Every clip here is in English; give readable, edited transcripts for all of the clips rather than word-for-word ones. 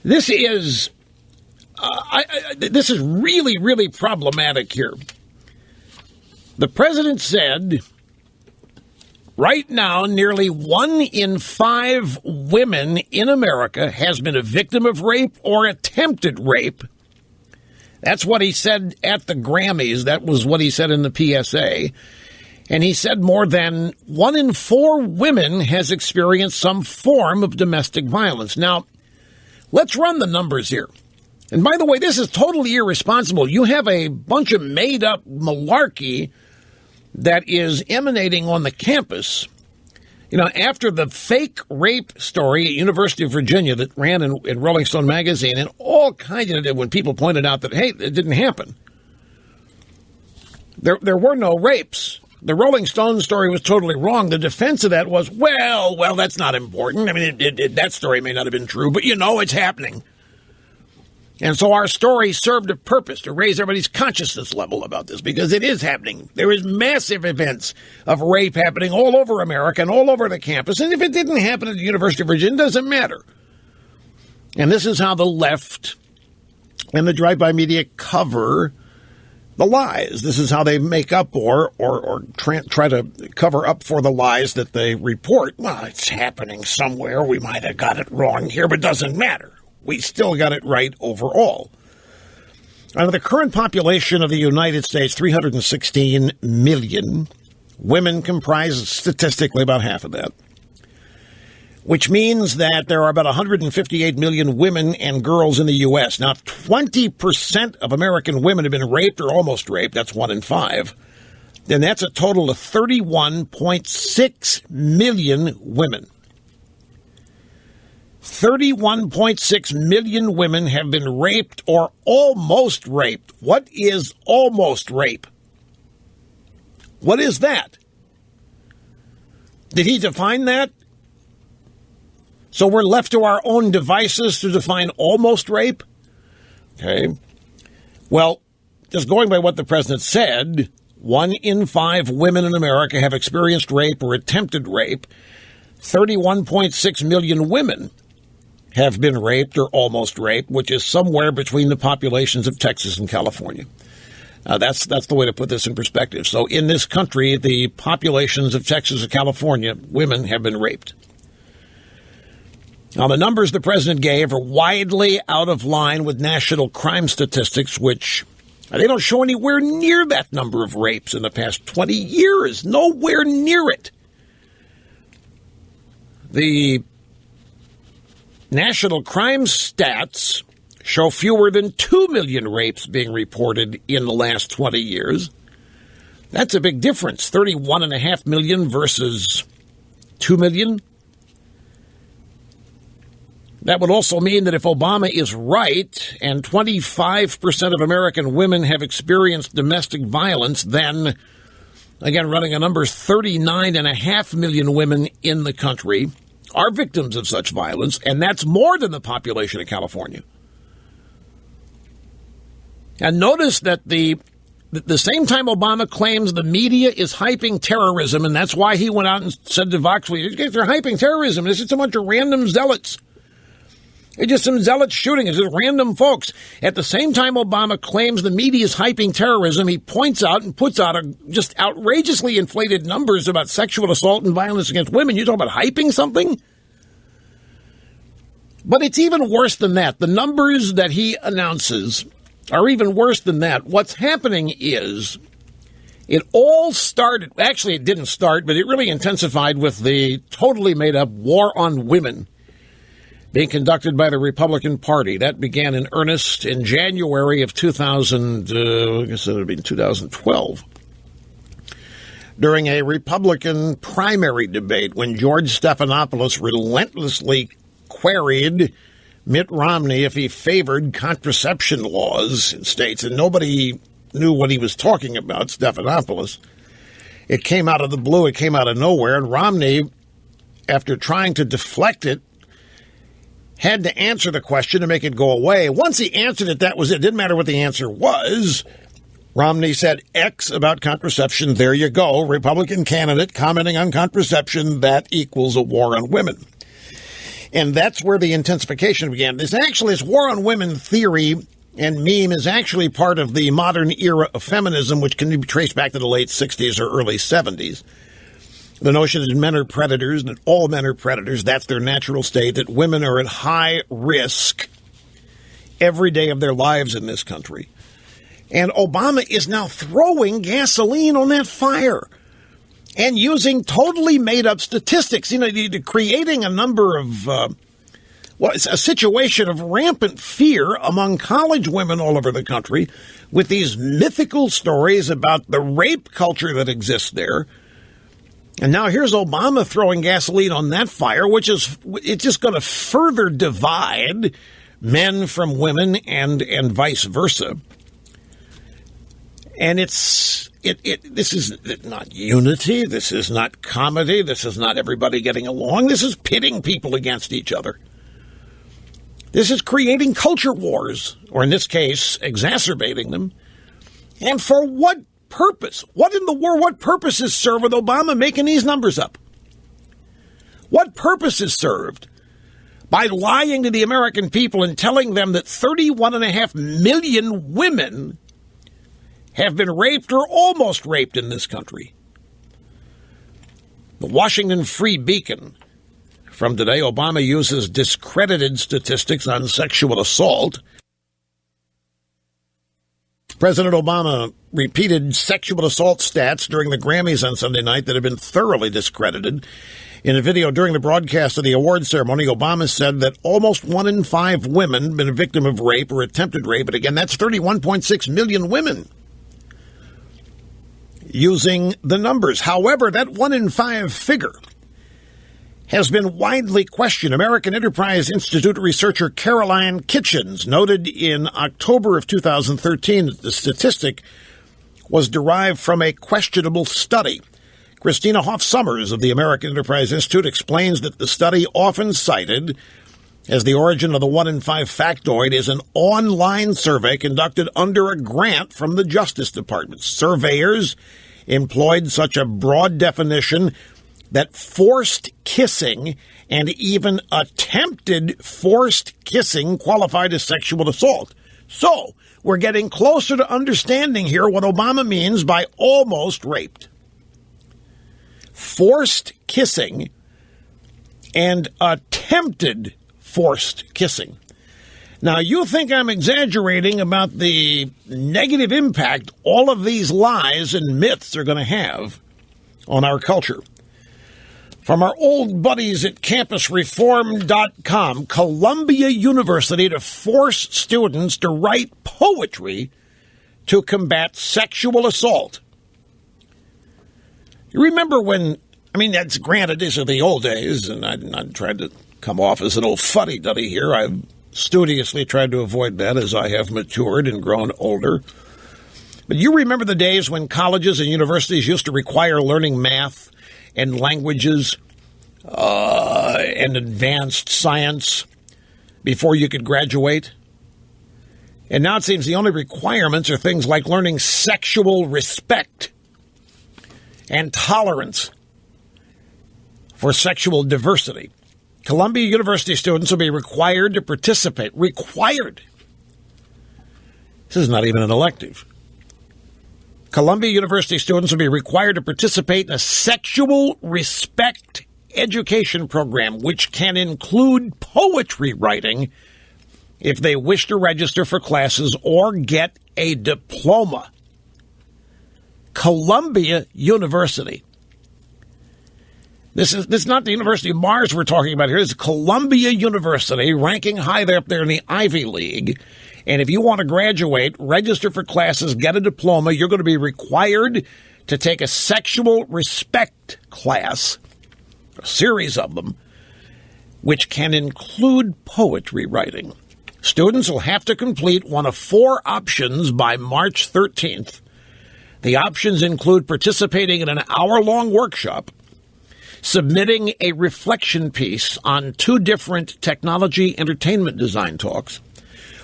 This is really, really problematic here. The president said, right now, nearly 1 in 5 women in America has been a victim of rape or attempted rape. That's what he said at the Grammys. That was what he said in the PSA. And he said more than 1 in 4 women has experienced some form of domestic violence. Now, let's run the numbers here. And by the way, this is totally irresponsible. You have a bunch of made-up malarkey that is emanating on the campus. You know, after the fake rape story at University of Virginia that ran in Rolling Stone magazine, and all kinds of it when people pointed out that, hey, it didn't happen. There were no rapes. The Rolling Stone story was totally wrong. The defense of that was, well, that's not important. I mean, that story may not have been true, but you know it's happening. And so our story served a purpose to raise everybody's consciousness level about this, because it is happening. There is massive events of rape happening all over America and all over the campus. And if it didn't happen at the University of Virginia, it doesn't matter. And this is how the left and the drive-by media cover the lies. This is how they make up or try to cover up for the lies that they report. Well, it's happening somewhere. We might have got it wrong here, but it doesn't matter. We still got it right overall. Out of the current population of the United States, 316 million, women comprise statistically about half of that, which means that there are about 158 million women and girls in the U.S. Now, if 20% of American women have been raped or almost raped, that's 1 in 5, then that's a total of 31.6 million women. 31.6 million women have been raped or almost raped. What is almost rape? What is that? Did he define that? So we're left to our own devices to define almost rape? Okay. Well, just going by what the president said, 1 in 5 women in America have experienced rape or attempted rape. 31.6 million women have been raped or almost raped, which is somewhere between the populations of Texas and California. That's the way to put this in perspective. So in this country, the populations of Texas and California, women have been raped. Now, the numbers the president gave are widely out of line with national crime statistics, which they don't show anywhere near that number of rapes in the past 20 years. Nowhere near it. The national crime stats show fewer than 2 million rapes being reported in the last 20 years. That's a big difference. 31.5 million versus 2 million. That would also mean that if Obama is right and 25% of American women have experienced domestic violence, then, again, running a number, 39.5 million women in the country are victims of such violence, and that's more than the population of California. And notice that the same time Obama claims the media is hyping terrorism, and that's why he went out and said to Vox, they're hyping terrorism. This is a bunch of random zealots. It's just some zealots shooting. It's just random folks. At the same time Obama claims the media is hyping terrorism, he points out and puts out just outrageously inflated numbers about sexual assault and violence against women. You talk about hyping something? But it's even worse than that. The numbers that he announces are even worse than that. What's happening is it all started, actually it didn't start, but it really intensified with the totally made up war on women being conducted by the Republican Party. That began in earnest in January of 2012, during a Republican primary debate when George Stephanopoulos relentlessly queried Mitt Romney if he favored contraception laws in states, and nobody knew what he was talking about, Stephanopoulos. It came out of the blue, it came out of nowhere, and Romney, after trying to deflect it, had to answer the question to make it go away. Once he answered it, that was it. Didn't matter what the answer was. Romney said X about contraception. There you go. Republican candidate commenting on contraception. That equals a war on women. And that's where the intensification began. This war on women theory and meme is actually part of the modern era of feminism, which can be traced back to the late 60s or early 70s. The notion that men are predators, that all men are predators, that's their natural state, that women are at high risk every day of their lives in this country. And Obama is now throwing gasoline on that fire and using totally made-up statistics, creating a number of, it's a situation of rampant fear among college women all over the country with these mythical stories about the rape culture that exists there. And now here's Obama throwing gasoline on that fire, it's just going to further divide men from women and vice versa. And this is not unity. This is not comedy. This is not everybody getting along. This is pitting people against each other. This is creating culture wars, or in this case, exacerbating them. And for what purpose? What in the world, what purpose is served with Obama making these numbers up? What purpose is served by lying to the American people and telling them that 31.5 million women have been raped or almost raped in this country? The Washington Free Beacon from today, Obama uses discredited statistics on sexual assault. President Obama repeated sexual assault stats during the Grammys on Sunday night that have been thoroughly discredited. In a video during the broadcast of the award ceremony, Obama said that almost 1 in 5 women have been a victim of rape or attempted rape. And again, that's 31.6 million women using the numbers. However, that 1 in 5 figure has been widely questioned. American Enterprise Institute researcher Caroline Kitchens noted in October of 2013 that the statistic was derived from a questionable study. Christina Hoff Summers of the American Enterprise Institute explains that the study, often cited as the origin of the 1 in 5 factoid, is an online survey conducted under a grant from the Justice Department. Surveyors employed such a broad definition that forced kissing and even attempted forced kissing qualified as sexual assault. So, we're getting closer to understanding here what Obama means by almost raped. Forced kissing and attempted forced kissing. Now, you think I'm exaggerating about the negative impact all of these lies and myths are going to have on our culture. From our old buddies at campusreform.com, Columbia University to force students to write poetry to combat sexual assault. You remember when, that's granted, these are the old days, and I'm not trying to come off as an old fuddy-duddy here. I've studiously tried to avoid that as I have matured and grown older. But you remember the days when colleges and universities used to require learning math and languages and advanced science before you could graduate? And now it seems the only requirements are things like learning sexual respect and tolerance for sexual diversity. Columbia University students will be required to participate. Required. This is not even an elective. Columbia University students will be required to participate in a sexual respect education program, which can include poetry writing if they wish to register for classes or get a diploma. Columbia University. This is not the University of Mars we're talking about here. It's Columbia University, ranking high up there in the Ivy League. And if you want to graduate, register for classes, get a diploma, you're going to be required to take a sexual respect class, a series of them, which can include poetry writing. Students will have to complete one of 4 options by March 13th. The options include participating in an hour-long workshop, submitting a reflection piece on 2 different technology entertainment design talks,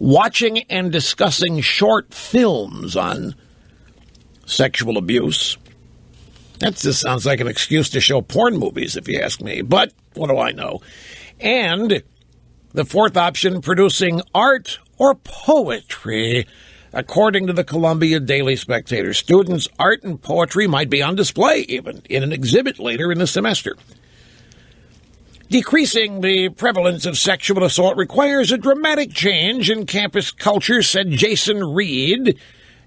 watching and discussing short films on sexual abuse. That just sounds like an excuse to show porn movies, if you ask me, but what do I know? And the fourth option, producing art or poetry. According to the Columbia Daily Spectator, students' art and poetry might be on display even in an exhibit later in the semester. Decreasing the prevalence of sexual assault requires a dramatic change in campus culture, said Jason Reed,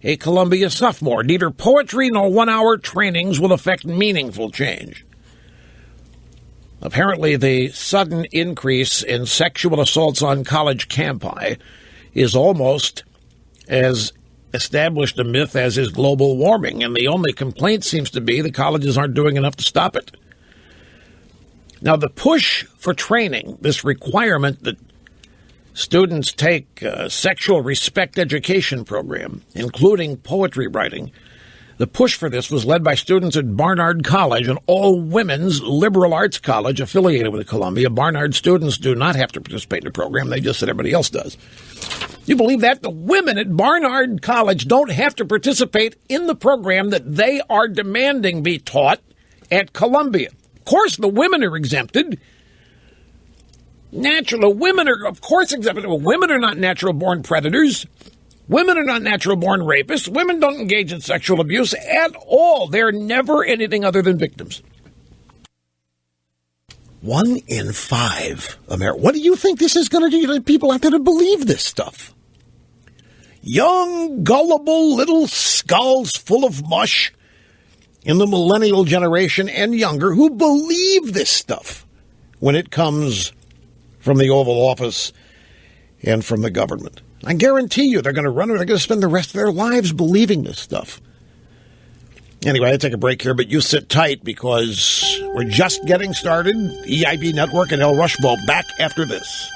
a Columbia sophomore. Neither poetry nor one-hour trainings will affect meaningful change. Apparently, the sudden increase in sexual assaults on college campi is almost as established a myth as is global warming, and the only complaint seems to be the colleges aren't doing enough to stop it. Now, the push for training, this requirement that students take a sexual respect education program, including poetry writing, the push for this was led by students at Barnard College, an all-women's liberal arts college affiliated with Columbia. Barnard students do not have to participate in the program. They just said everybody else does. You believe that? The women at Barnard College don't have to participate in the program that they are demanding be taught at Columbia. Of course, the women are exempted. Natural women are, of course, exempted. Women are not natural-born predators. Women are not natural-born rapists. Women don't engage in sexual abuse at all. They're never anything other than victims. 1 in 5 Americans. What do you think this is going to do to people out there to believe this stuff? Young, gullible little skulls full of mush in the millennial generation and younger who believe this stuff when it comes from the Oval Office and from the government. I guarantee you they're going to spend the rest of their lives believing this stuff. Anyway, I take a break here, but you sit tight because we're just getting started. EIB Network and El Rushbo back after this.